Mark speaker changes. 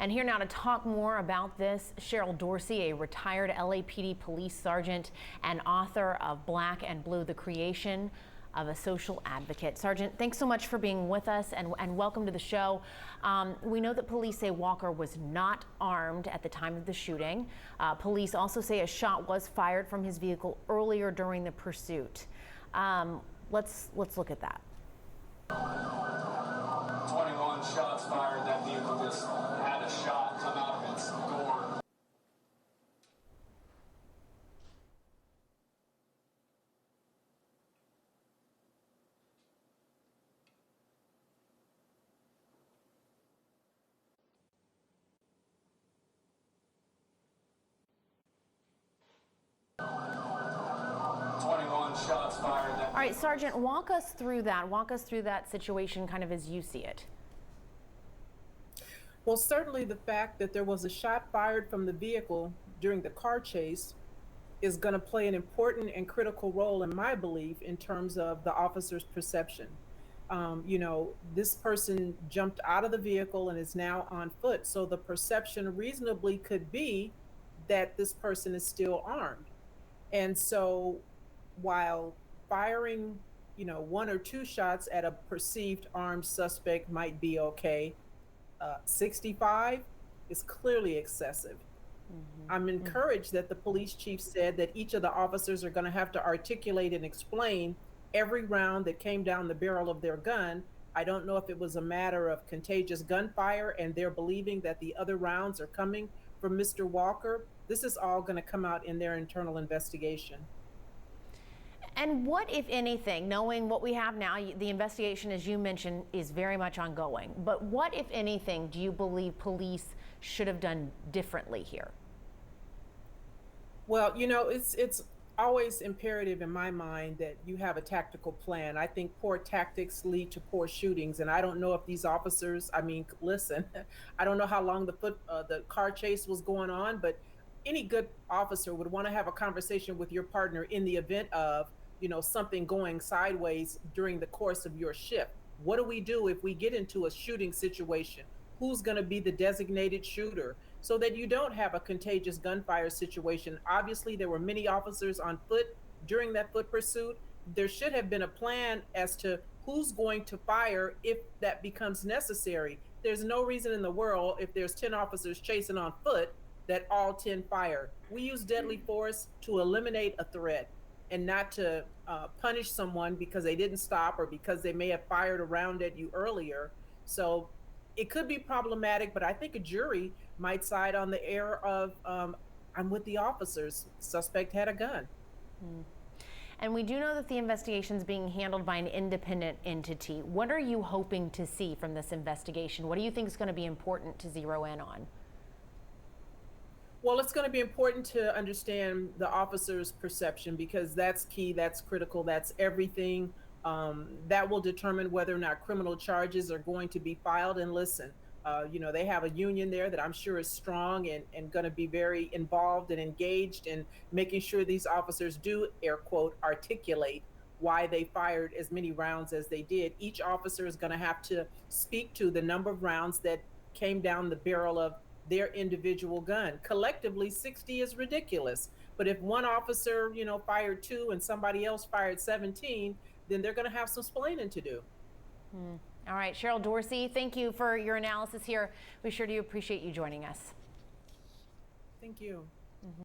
Speaker 1: And here now to talk more about this, Dorsey, a retired LAPD police sergeant and author of Black and Blue, the Creation of a Social Advocate. Sergeant, thanks so much for being with us and welcome to the show. We know that police say Walker was not armed at the time of the shooting. Police also say a shot was fired from his vehicle earlier during the pursuit. Let's look at that.
Speaker 2: 21 shots fired. That vehicle just had a shot come out of its door. Shots fired.
Speaker 1: All right, Sergeant, walk us through that. Walk us through that situation kind of as you see it.
Speaker 3: Well, certainly the fact that there was a shot fired from the vehicle during the car chase is going to play an important and critical role, in my belief, in terms of the officer's perception. This person jumped out of the vehicle and is now on foot. So the perception reasonably could be that this person is still armed. And so while firing, one or two shots at a perceived armed suspect might be okay, 65 is clearly excessive. I'm encouraged that the police chief said that each of the officers are going to have to articulate and explain every round that came down the barrel of their gun. I don't know if it was a matter of contagious gunfire and they're believing that the other rounds are coming from Mr. Walker. This is all going to come out in their internal investigation.
Speaker 1: And what, if anything, knowing what we have now, the investigation, as you mentioned, is very much ongoing, but what, if anything, do you believe police should have done differently here?
Speaker 3: Well, it's always imperative in my mind that you have a tactical plan. I think poor tactics lead to poor shootings, and I don't know if these officers, listen, I don't know how long the car chase was going on, but any good officer would want to have a conversation with your partner in the event of something going sideways during the course of your shift. What do we do if we get into a shooting situation? Who's going to be the designated shooter so that you don't have a contagious gunfire situation? Obviously, there were many officers on foot during that foot pursuit. There should have been a plan as to who's going to fire if that becomes necessary. There's no reason in the world, if there's 10 officers chasing on foot, that all 10 fire. We use deadly force to eliminate a threat and not to punish someone because they didn't stop or because they may have fired around at you earlier. So it could be problematic, but I think a jury might side on the air of I'm with the officers. Suspect had a gun.
Speaker 1: And we do know that the investigation is being handled by an independent entity. What are you hoping to see from this investigation? What do you think is going to be important to zero in on?
Speaker 3: Well, it's going to be important to understand the officer's perception because that's key, that's critical, that's everything. That will determine whether or not criminal charges are going to be filed. And listen, they have a union there that I'm sure is strong and going to be very involved and engaged in making sure these officers do, air quote, articulate why they fired as many rounds as they did. Each officer is going to have to speak to the number of rounds that came down the barrel of their individual gun. Collectively, 60 is ridiculous. But if one officer, fired 2 and somebody else fired 17, then they're going to have some splaining to do.
Speaker 1: All right, Dorsey, thank you for your analysis here. We sure do appreciate you joining us.
Speaker 3: Thank you.